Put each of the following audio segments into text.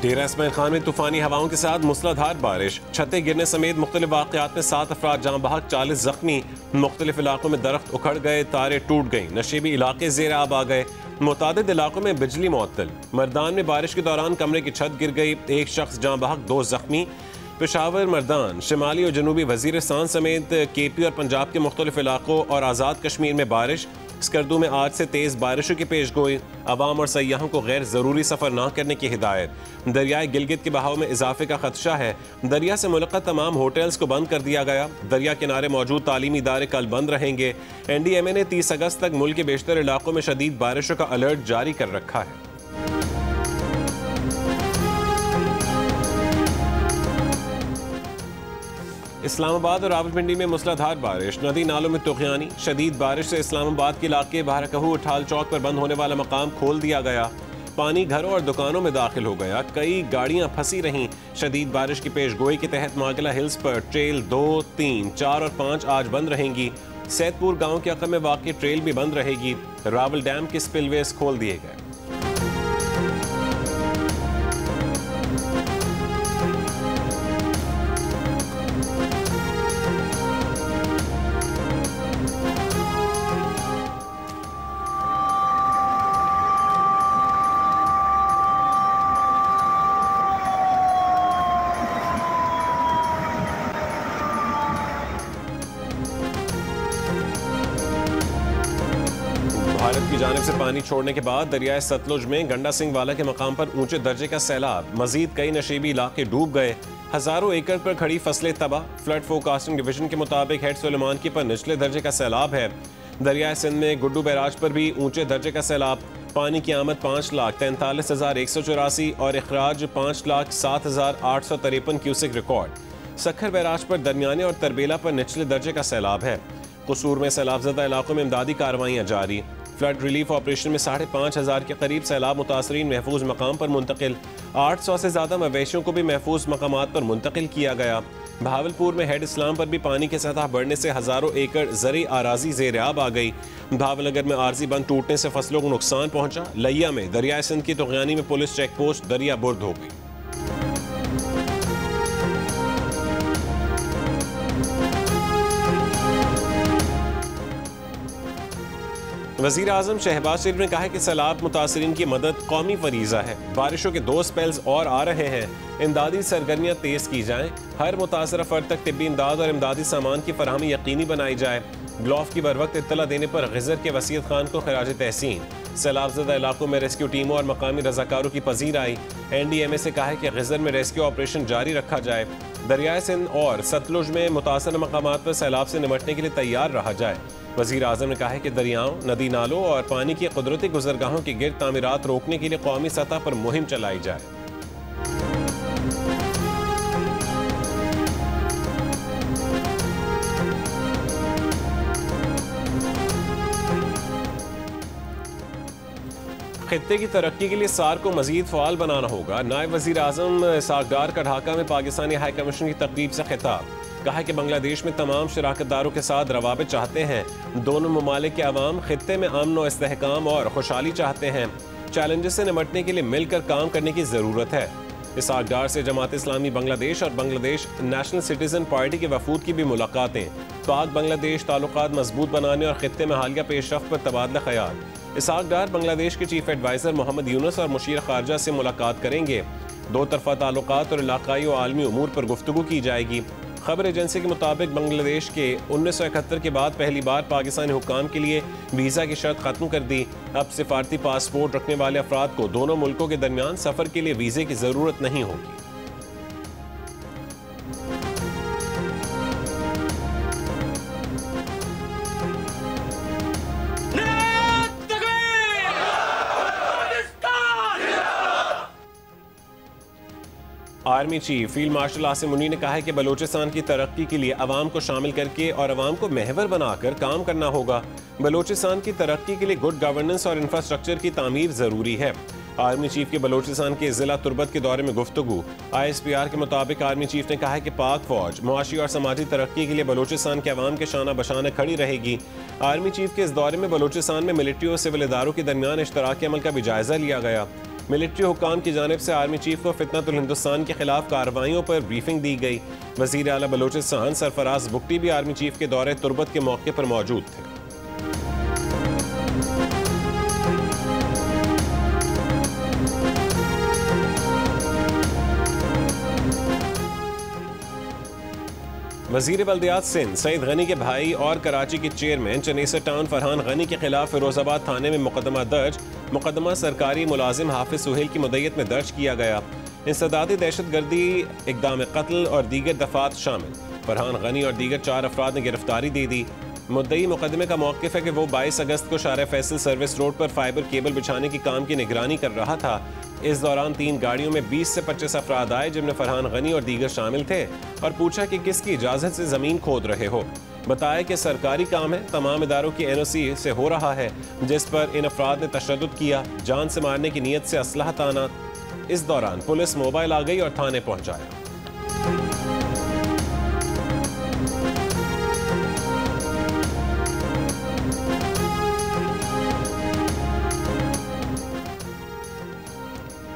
डेरा इस्माइल खान में तूफानी हवाओं के साथ मूसलाधार बारिश, छतें गिरने समेत मुख्तलिफ वाक़यात में 7 अफराद जाँ बहक, 40 जख्मी। मुख्तलिफ इलाकों में दरख्त उखड़ गए, तारें टूट गईं, नशेबी इलाके ज़ेर आब आ गए। मुतादिद इलाकों में बिजली मुअत्तल। मर्दान में बारिश के दौरान कमरे की छत गिर गई, 1 शख्स जाँ बहक, 2 जख्मी। पेशावर, मर्दान, शिमाली और जनूबी वज़ीरिस्तान समेत KP और पंजाब के मुख्तलिफ इलाकों और आज़ाद कश्मीर में बारिश। स्कर्दू में आज से तेज़ बारिशों की पेश गोई, अवाम और सयाहों को गैर ज़रूरी सफ़र न करने की हिदायत। दरियाए गिलगित के बहाव में इजाफे का खदशा है, दरिया से मुल्क़त तमाम होटल्स को बंद कर दिया गया। दरिया किनारे मौजूद तालीमी इदारे कल बंद रहेंगे। NDMA ने 30 अगस्त तक मुल्क के बेशतर इलाकों में शदीद बारिशों का अलर्ट जारी कर रखा है। इस्लामाबाद और रावलपिंडी में मूसलाधार बारिश, नदी नालों में तुग़यानी। शदीद बारिश से इस्लामाबाद के इलाके बहरकहू उठाल चौक पर बंद होने वाला मकाम खोल दिया गया। पानी घरों और दुकानों में दाखिल हो गया, कई गाड़ियां फंसी रहीं। शदीद बारिश की पेश गोई के तहत मागला हिल्स पर ट्रेल 2, 3, 4 और 5 आज बंद रहेंगी। सैदपुर गाँव के अक़ब में वाक़ ट्रेल भी बंद रहेगी। रावल डैम के स्पिलवेज खोल दिए गए। भारत की जानिब से पानी छोड़ने के बाद दरियाए सतलुज में गंडा सिंह वाला के मकाम पर ऊंचे दर्जे का सैलाब, मजीद कई नशीबी इलाके डूब गए। हजारों एकड़ पर खड़ी फसलें तबाह। फ्लड फोरकास्टिंग डिवीजन के मुताबिक हेड सुलेमान की पर निचले दर्जे का सैलाब है। दरियाए सिंध में गुड्डू बैराज पर भी ऊंचे दर्जे का सैलाब। पानी की आमद 5,43,184 और अखराज 5,07,853 क्यूसिक रिकॉर्ड। सखर बैराज पर दरमियाने और तरबेला पर निचले दर्जे का सैलाब है। कसूर में सैलाबजदा इलाकों में इमदादी कार्रवाइयाँ जारी। फ्लड रिलीफ ऑपरेशन में 5,500 के करीब सैलाब मुतासरीन महफूज मकाम पर मुंतकिल। 800 से ज़्यादा मवेशियों को भी महफूज मकामात पर मुंतकिल किया गया। भावलपुर में हेड इस्लाम पर भी पानी की सतह बढ़ने से हज़ारों एकड़ ज़री आराजी ज़ेर आब आ गई। भावनगर में आरजी बंद टूटने से फसलों को नुकसान पहुंचा। लिया में दरियाए सिंध की तुग़यानी में पुलिस चेक पोस्ट दरिया बुर्द हो गई। वज़ीर आज़म शहबाज शरीफ ने कहा है कि सैलाब मुतासरीन की मदद कौमी फरीज़ा है। बारिशों के 2 स्पेल्स और आ रहे हैं, इमदादी सरगर्मियाँ तेज़ की जाएँ। हर मुतासरा फ़र्द तक तिब्बी इमदाद और इमदादी सामान की फराहमी यकीनी बनाई जाए। ग्लोफ की बरवक्त इत्तला देने पर ग़िज़र के वसीयत खान को खराज तहसीन। सैलाबज़दा इलाकों में रेस्क्यू टीमों और मकामी रज़ाकारों की पजीर आई। NDMA से कहा है कि ग़िज़र में रेस्क्यू ऑपरेशन जारी रखा जाए। दरियाए सिंध और सतलुज में मुतासर मकामात पर सैलाब से निपटने के लिए तैयार रहा जाए। वज़ीर आज़म ने कहा है कि दरियाओं, नदी नालों और पानी की कुदरती गुज़रगाहों की गिरद तामीरात रोकने के लिए कौमी सतह पर मुहिम चलाई जाए। खित्ते की तरक्की के लिए सार को मजीद फ़आल बनाना होगा। नायब वज़ीर आज़म इसहाक़ डार का ढाका में पाकिस्तानी हाई कमीशन की तकरीब से खिताब। कहा कि बांग्लादेश में तमाम शराकतदारों के साथ रवाबित चाहते हैं। दोनों ममालिक के अवाम खित्ते में अमन और इस्तेहकाम और खुशहाली चाहते हैं। चैलेंजेस से निपटने के लिए मिलकर काम करने की ज़रूरत है। इसहाक़ डार से जमात इस्लामी बांग्लादेश और बांग्लादेश नेशनल सिटीज़न पार्टी के वफूद की भी मुलाकातें। पाक बांग्लादेश ताल्लुकात मजबूत बनाने और खित्ते में हालिया पेशरफ्त पर तबादला ख्याल। इसहाक़ डार बांग्लादेश के चीफ एडवाइज़र मोहम्मद यूनुस और मुशीर ख़ारजा से मुलाकात करेंगे। 2 तरफ़ा ताल्लुकात और इलाक़ाई और आलमी उमूर पर गुफ्तगू की जाएगी। खबर एजेंसी के मुताबिक बांग्लादेश के 1971 के बाद पहली बार पाकिस्तानी हुक्काम के लिए वीज़ा की शर्त ख़त्म कर दी। अब सिफारती पासपोर्ट रखने वाले अफराद को दोनों मुल्कों के दरमियान सफ़र के लिए वीज़े की ज़रूरत नहीं होगी। Army chief field marshal Asim Munir ने कहा है कि बलूचिस्तान की तरक्की के लिए अवाम को शामिल करके और अवाम को महवर बनाकर काम करना होगा। बलूचिस्तान की तरक्की के लिए गुड गवर्नेंस और इंफ्रास्ट्रक्चर की तामीर ज़रूरी है। आर्मी चीफ के बलूचिस्तान के ज़िला तुर्बत के दौरे में गुफ्तगू। ISPR के मुताबिक आर्मी चीफ ने कहा है कि पाक फौज मुआशी और समाजी तरक्की के लिए बलूचिस्तान के अवाम के शाना बशाना खड़ी रहेगी। आर्मी चीफ के इस दौरे में बलूचिस्तान में मिलिट्री और सिविल इदारों के दरमियान इश्तराकी अमल का भी जायजा लिया गया। मिलिट्री हुकाम की जानिब से आर्मी चीफ को फितनतुल हिंदुस्तान के खिलाफ कार्रवाइयों पर ब्रीफिंग दी गई। वजीर आला बलोचिस्तान सरफराज बुगटी भी आर्मी चीफ के दौरे तुर्बत के मौके पर मौजूद थे। वजीर बल्दियात सिंध सईद गनी के भाई और कराची के चेयरमैन चनेसर टाउन फरहान गनी के खिलाफ फिरोजाबाद थाने में मुकदमा दर्ज। मुकदमा सरकारी मुलाजिम हाफिज सुहेल की मुद्दत में दर्ज किया गया। इंसदादी दहशतगर्दी, इक़दाम कत्ल और दीगर दफात शामिल। फरहान गनी और दीगर 4 अफराद ने गिरफ्तारी दे दी। मुद्दई मुकदमे का मौक़िफ़ है कि वो 22 अगस्त को शारा फैसल सर्विस रोड पर फाइबर केबल बिछाने के काम की निगरानी कर रहा था। इस दौरान 3 गाड़ियों में 20 से 25 अफराद आए, जिनमें फरहान गनी और दीगर शामिल थे, और पूछा कि किसकी इजाज़त से ज़मीन खोद रहे हो। बताया कि सरकारी काम है, तमाम इदारों की NOC से हो रहा है, जिस पर इन अफराद ने तशद्दुद किया, जान से मारने की नीयत से असलहा ताना। इस दौरान पुलिस मोबाइल आ गई और थाने पहुंचाया।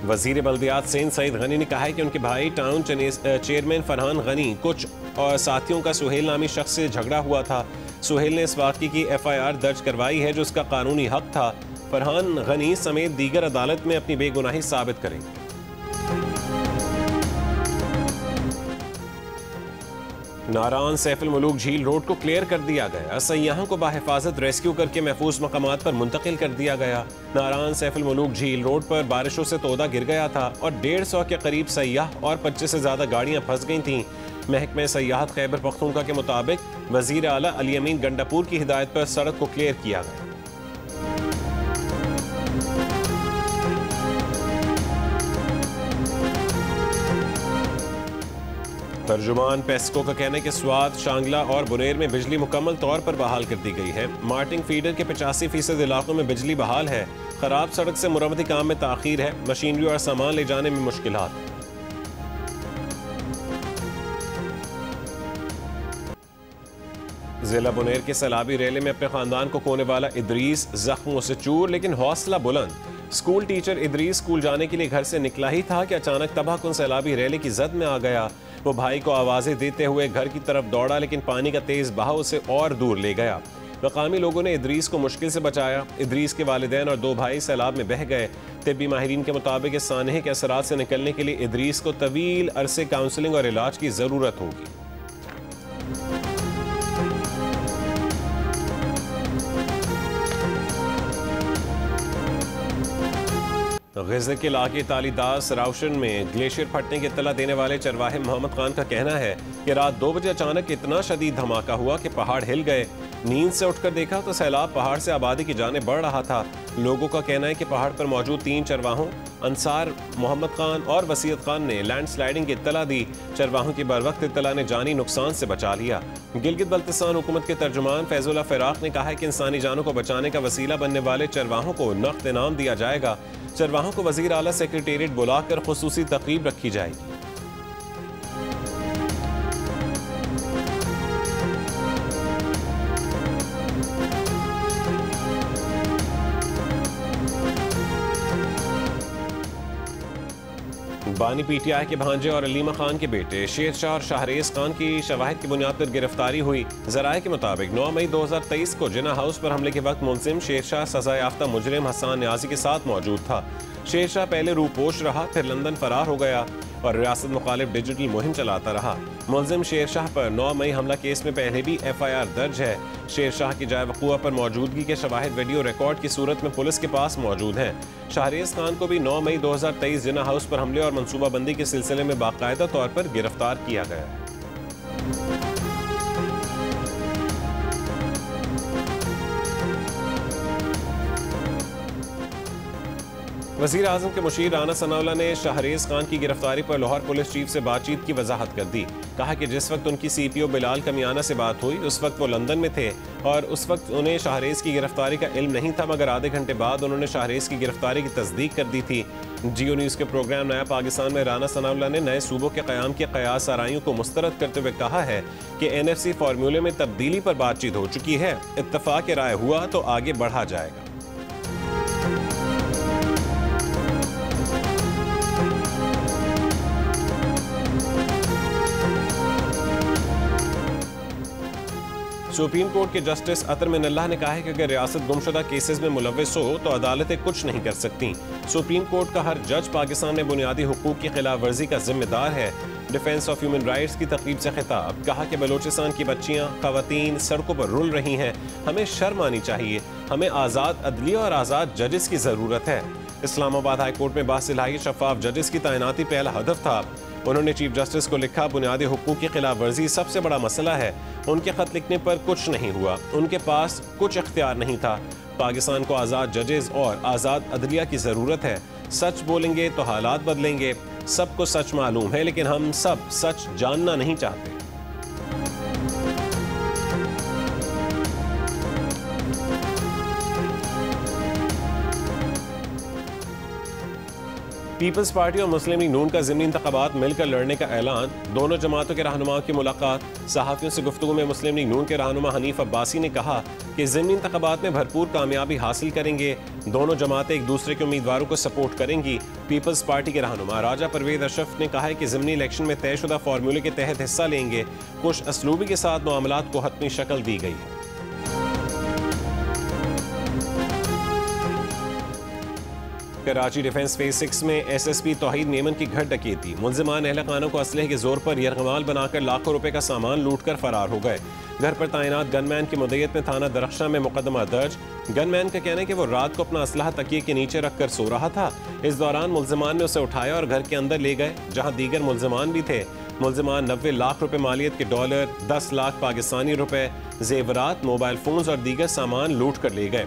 वजीर बल्दियात सिंध सईद गनी ने कहा है कि उनके भाई टाउन चेयरमैन फरहान गनी कुछ और साथियों का सुहेल नामी शख्स से झगड़ा हुआ था। सुहेल ने इस वाक़े की FIR दर्ज करवाई है, जो उसका कानूनी हक था। फरहान गनी समेत दीगर अदालत में अपनी बेगुनाही साबित करेंगे। नारान सैफुल मुलूक झील रोड को क्लियर कर दिया गया। सयाहों को बाहिफाजत रेस्क्यू करके महफूज मकामात पर मुंतकिल कर दिया गया। नारान सैफुल मुलूक झील रोड पर बारिशों से तोदा गिर गया था और 150 के करीब सयाह और 25 से ज्यादा गाड़ियां फंस गई थीं। महकमे सयाहत खैबर पख्तूनख्वा के मुताबिक वजीर आला अली अमीन गंडापुर की हिदायत पर सड़क को क्लियर किया गया। तर्जुमान पेस्को का कहना है कि स्वात, शांगला और बुनेर में बिजली मुकम्मल तौर पर बहाल कर दी गई है। मार्टिंग फीडर के 85% इलाकों में बिजली बहाल है। खराब सड़क से मुरम्मती काम में ताखीर है। मशीनरी और सामान ले जाने में मुश्किलात। जिला बुनेर के सैलाबी रेले में अपने खानदान को खोने वाला इदरीस जख्मों से चूर, लेकिन हौसला बुलंद। स्कूल टीचर इदरीस स्कूल जाने के लिए घर से निकला ही था कि अचानक तबाहकुन सैलाबी रेले की जद में आ गया। वो भाई को आवाजें देते हुए घर की तरफ दौड़ा, लेकिन पानी का तेज बहाव उसे और दूर ले गया। मकामी लोगों ने इदरीस को मुश्किल से बचाया। इदरीस के वालिदैन और 2 भाई सैलाब में बह गए। तिब्बी माहिरीन के मुताबिक इस सानहे के असरात से निकलने के लिए इदरीस को तवील अरसे काउंसलिंग और इलाज की जरूरत होगी। ग़ज़े के इलाके तालीदास राउशन में ग्लेशियर फटने की इत्तला देने वाले चरवाहे मोहम्मद खान का कहना है कि रात 2 बजे अचानक इतना शदीद धमाका हुआ कि पहाड़ हिल गए। नींद से उठकर देखा तो सैलाब पहाड़ से आबादी की जाने बढ़ रहा था। लोगों का कहना है कि पहाड़ पर मौजूद 3 चरवाहों अंसार, मोहम्मद खान और वसीयत खान ने लैंड स्लाइडिंग की इत्तला दी। चरवाहों की बरवक्त इत्तला ने जानी नुकसान से बचा लिया। गिलगित बल्तिस्तान हुकूमत के तर्जुमान फैजुल्लाह फ़राक ने कहा है कि इंसानी जानों को बचाने का वसीला बनने वाले चरवाहों को नक़द इनाम दिया जाएगा। चरवाहों को वज़ीर आला सेक्रेटेरिएट बुलाकर खुसूसी तक़रीब रखी जाएगी। बानी PTI के भांजे और अलीमा खान के बेटे शेर शाह और शाहरेज खान की शवाहिद की बुनियाद पर गिरफ्तारी हुई। ज़राए के मुताबिक 9 मई 2023 को जिना हाउस पर हमले के वक्त मुलजिम शेर शाह सजा याफ्ता मुजरिम हसन न्याजी के साथ मौजूद था। शेर शाह पहले रूपोश रहा, फिर लंदन फरार हो गया और रियासत मुखालिफ डिजिटल मुहिम चलाता रहा। मुलजिम शेर शाह पर 9 मई हमला केस में पहले भी FIR दर्ज है। शेर शाह की जाए वक़ूआ पर मौजूदगी के शवाहिद वीडियो रिकॉर्ड की सूरत में पुलिस के पास मौजूद हैं। शाहरेज खान को भी 9 मई 2023 जिना हाउस पर हमले और मनसूबाबंदी के सिलसिले में बाकायदा तौर पर गिरफ्तार किया गया है। वज़ीर आज़म के मुशीर राना सनाउल्लाह ने शाहरेज खान की गिरफ्तारी पर लाहौर पुलिस चीफ से बातचीत की वजाहत कर दी। कहा कि जिस वक्त उनकी CPO बिलाल कमियाना से बात हुई उस वक्त वो लंदन में थे और उस वक्त उन्हें शाहरेज की गिरफ्तारी का इल्म नहीं था, मगर आधे घंटे बाद उन्होंने शाहरेज की गिरफ्तारी की तस्दीक कर दी थी। जियो न्यूज़ के प्रोग्राम नया पाकिस्तान में राना सनाउल्लाह ने नए सूबों के क़याम के क़यास आराइयों को मुस्तरद करते हुए कहा है कि NFC फार्मूले में तब्दीली पर बातचीत हो चुकी है। इत्तफाक राय हुआ तो आगे बढ़ा जाएगा। सुप्रीम कोर्ट के जस्टिस अतर मिनल्लाह ने कहा है कि अगर रियासत गुमशुदा केसेस में मुलव्विस हो तो अदालतें कुछ नहीं कर सकती। सुप्रीम कोर्ट का हर जज पाकिस्तान में बुनियादी हुकूक की खिलाफ वर्जी का जिम्मेदार है। डिफेंस ऑफ ह्यूमन राइट्स की तकरीब से खिताब, कहा कि बलोचिस्तान की बच्चियां, खवातीन सड़कों पर रुल रही हैं। हमें शर्म आनी चाहिए। हमें आज़ाद अदलिया और आज़ाद जजेस की ज़रूरत है। इस्लामाबाद हाई कोर्ट में बासिलाही शफाफ जजेस की तैनाती पहला हदफ था। उन्होंने चीफ जस्टिस को लिखा, बुनियादी हुकूक की खिलाफ वर्जी सबसे बड़ा मसला है। उनके खत लिखने पर कुछ नहीं हुआ। उनके पास कुछ इख्तियार नहीं था। पाकिस्तान को आज़ाद जजेस और आज़ाद अदलिया की ज़रूरत है। सच बोलेंगे तो हालात बदलेंगे। सबको सच मालूम है, लेकिन हम सब सच जानना नहीं चाहते। पीपल्स पार्टी और मुस्लिम लीग नून का ज़िमनी इंतखाबात मिलकर लड़ने का ऐलान। दोनों जमातों के रहनुमाओं की मुलाकात। सहाफ़ियों से गुफ्तगू में मुस्लिम लीग नून के रहनुमा हनीफ अब्बासी ने कहा कि ज़िमनी इंतखाबात में भरपूर कामयाबी हासिल करेंगे। दोनों जमातें एक दूसरे के उम्मीदवारों को सपोर्ट करेंगी। पीपल्स पार्टी के रहनुमा राजा परवेज अशरफ ने कहा है कि ज़िमनी इलेक्शन में तयशुदा फार्मूले के तहत हिस्सा लेंगे। कुछ असलूबी के साथ मामलात को हतमी शक्ल दी गई है। कराची डिफेंस फेज 6 में SSP तौहीद मेमन की घर डकैती। मुल्जिमान अहल खानों को असलहे के जोर पर यरगमाल बनाकर लाखों रुपए का सामान लूटकर फरार हो गए। घर पर तैनात गनमैन की मुद्दत में थाना दरख्शां में मुकदमा दर्ज। गनमैन का कहना है कि वो रात को अपना असलहा तकिए के नीचे रखकर सो रहा था। इस दौरान मुल्जिमान ने उसे उठाया और घर के अंदर ले गए, जहां दीगर मुल्जिमान भी थे। मुल्जिमान 90 लाख रुपए मालियत के डॉलर, 10 लाख पाकिस्तानी रुपए, जेवरात, मोबाइल फोन्स और दीगर सामान लूट कर ले गए।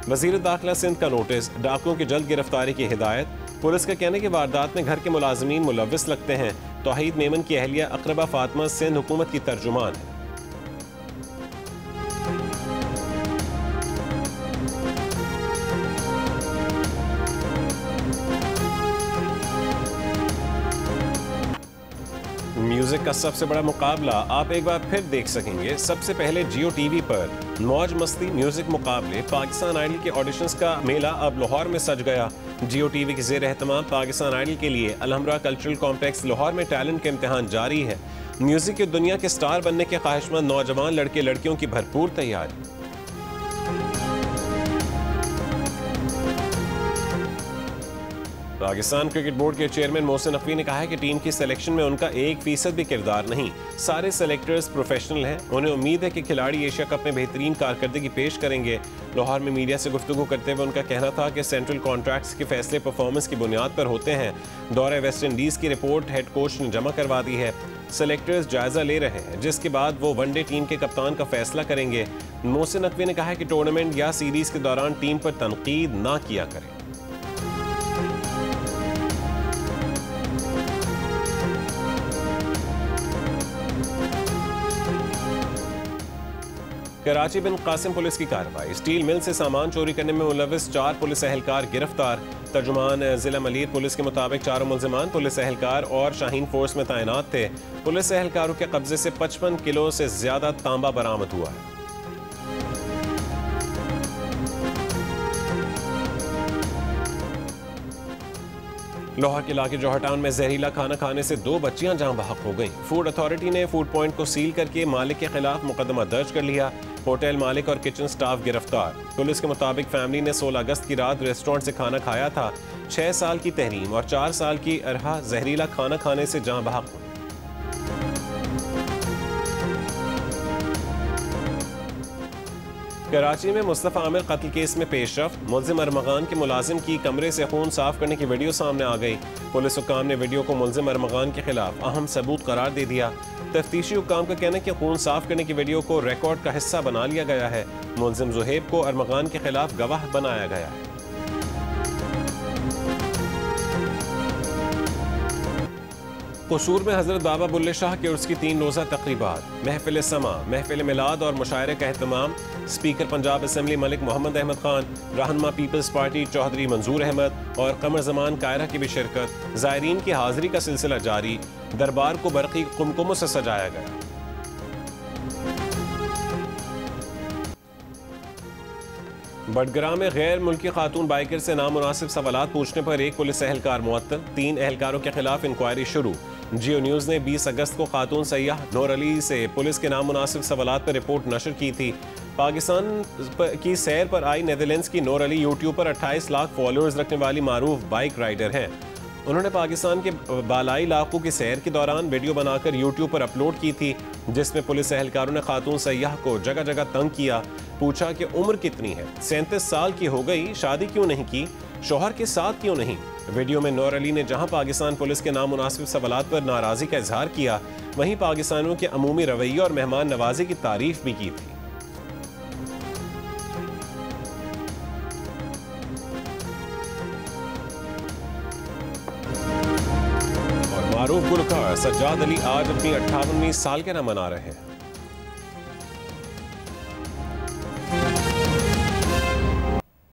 वज़ीर दाखिला सिंध का नोटिस, डाकुओं की जल्द गिरफ्तारी की हिदायत। पुलिस का कहना है कि वारदात में घर के मुलाजमीन मुलव्विस लगते हैं। तौहीद मेमन की अहलिया अकरबा फातिमा सिंध हुकूमत की तर्जुमान है। म्यूजिक का सबसे बड़ा मुकाबला आप एक बार फिर देख सकेंगे। सबसे पहले जियो टीवी पर मौज मस्ती म्यूजिक मुकाबले। पाकिस्तान आइडल के ऑडिशंस का मेला अब लाहौर में सज गया। जियो टीवी के ज़ेर एहतमाम पाकिस्तान आइडल के लिए अलहमरा कल्चरल कॉम्प्लेक्स लाहौर में टैलेंट का इम्तिहान जारी है। म्यूजिक की दुनिया के स्टार बनने के ख्वाहिशमंद नौजवान लड़के लड़कियों की भरपूर तैयारी। पाकिस्तान क्रिकेट बोर्ड के चेयरमैन मोहसिन नकवी ने कहा है कि टीम की सिलेक्शन में उनका 1% भी किरदार नहीं। सारे सेलेक्टर्स प्रोफेशनल हैं। उन्हें उम्मीद है कि खिलाड़ी एशिया कप में बेहतरीन कारकर्दगी पेश करेंगे। लाहौर में मीडिया से गुफ्तगू करते हुए उनका कहना था कि सेंट्रल कॉन्ट्रैक्ट्स के फैसले परफॉर्मेंस की बुनियाद पर होते हैं। दौरे वेस्ट इंडीज़ की रिपोर्ट हेड कोच ने जमा करवा दी है। सेलेक्टर्स जायजा ले रहे हैं, जिसके बाद वो वनडे टीम के कप्तान का फैसला करेंगे। मोहसिन नकवी ने कहा है कि टूर्नामेंट या सीरीज के दौरान टीम पर तनकीद ना किया करें। कराची बिन कासिम पुलिस की कार्रवाई। स्टील मिल से सामान चोरी करने में मुलव्विस 4 पुलिस एहलकार गिरफ्तार। तर्जुमान जिला मलिर पुलिस के मुताबिक चारों मुल्जिमान पुलिस एहलकार और शाहीन फोर्स में तैनात थे। पुलिस एहलकारों के कब्जे से 55 किलो से ज्यादा तांबा बरामद हुआ है। लाहौर के इलाके जौहर टाउन में जहरीला खाना खाने से 2 बच्चियां जान बहक हो गईं। फूड अथॉरिटी ने फूड पॉइंट को सील करके मालिक के खिलाफ मुकदमा दर्ज कर लिया। होटल मालिक और किचन स्टाफ गिरफ्तार। पुलिस के मुताबिक फैमिली ने 16 अगस्त की रात रेस्टोरेंट से खाना खाया था। 6 साल की तहरीम और 4 साल की अरहा जहरीला खाना खाने से जान बहक हुई। कराची में मुस्तफ़ा आमिर कत्ल केस में पेशरफ। मुल्जिम अरमगान के मुलाजिम की कमरे से खून साफ करने की वीडियो सामने आ गई। पुलिस हुक्काम ने वीडियो को मुल्जिम अरमगान के खिलाफ अहम सबूत करार दे दिया। तफ्तीशी हुक्काम का कहना है कि खून साफ करने की वीडियो को रिकॉर्ड का हिस्सा बना लिया गया है। मुल्जिम जुहेब को अरमगान के खिलाफ गवाह बनाया गया है। कसूर में हजरत बाबा बुल्ले शाह के उर्स की 3 रोज़ा तकरीबात। महफिल समा, महफिल मिलाद और मुशायरे का एहतमाम। स्पीकर पंजाब असम्बली मलिक मोहम्मद अहमद खान, रहनुमा पीपल्स पार्टी चौधरी मंजूर अहमद और कमर जमान कायरा की भी शिरकत। ज़ायरीन की हाजिरी का सिलसिला जारी। दरबार को बरक़ी कुमकुमों से सजाया गया। बडगराम में गैर मुल्की खातून बाइकर से नामुनासिब सवालात पूछने पर एक पुलिस एहलकार मुअत्तल, 3 एहलकारों के खिलाफ इंक्वायरी शुरू। जियो न्यूज़ ने 20 अगस्त को खातून सयाह नूर अली से पुलिस के नामुनासिब सवालात पर रिपोर्ट नशर की थी। पाकिस्तान की सैर पर आई नेदरलैंड्स की नूर अली यूट्यूब पर 28 लाख फॉलोअर्स रखने वाली मारूफ बाइक राइडर हैं। उन्होंने पाकिस्तान के बालाई इलाकों की सैर के दौरान वीडियो बनाकर यूट्यूब पर अपलोड की थी, जिसमें पुलिस एहलकारों ने खातून सयाह को जगह जगह तंग किया। पूछा कि उम्र कितनी है, 37 साल की हो गई, शादी क्यों नहीं की, शौहर के साथ क्यों नहीं। वीडियो में नूर अली ने जहां पाकिस्तान पुलिस के नामुनासिब सवालात पर नाराजगी का इजहार किया, वहीं पाकिस्तानियों के अमूमी रवैये और मेहमान नवाजी की तारीफ भी की थी। मारूफ गुलकार सज्जाद अली आज अपनी 58वीं साल के ना मना रहे हैं।